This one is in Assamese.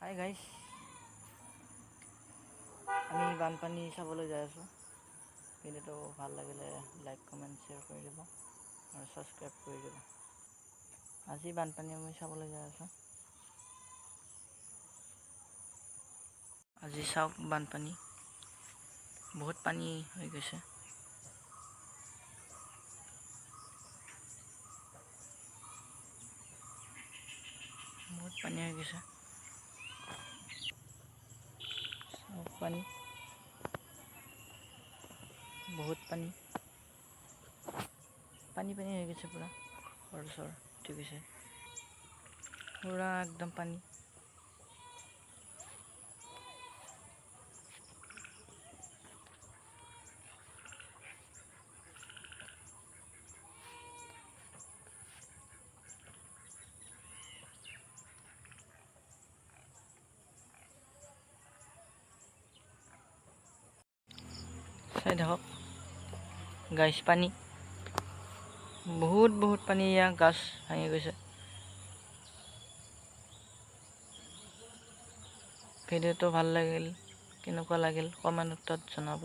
হাই গাইছ, আমি বানপানী চাবলৈ যাই আছোঁ। ভিডিঅ'টো ভাল লাগিলে লাইক কমেণ্ট শ্বেয়াৰ কৰি দিব আৰু ছাবস্ক্ৰাইব কৰি দিব। আজি বানপানী আমি চাবলৈ যাই আছোঁ। আজি চাওক বানপানী, বহুত পানী হৈ গৈছে। বহুত পানী হৈ গৈছে। পানী, বহুত পানী পানী পানী হৈ গৈছে, পূৰা ঘৰ চৰ উঠি গৈছে, পূৰা একদম পানী। চাই থাকক গাইছ, পানী বহুত পানী, ইয়াৰ গাছ ভাঙি গৈছে। ভিডিঅ'টো ভাল লাগিল, কেনেকুৱা লাগিল কমেণ্টত জনাব।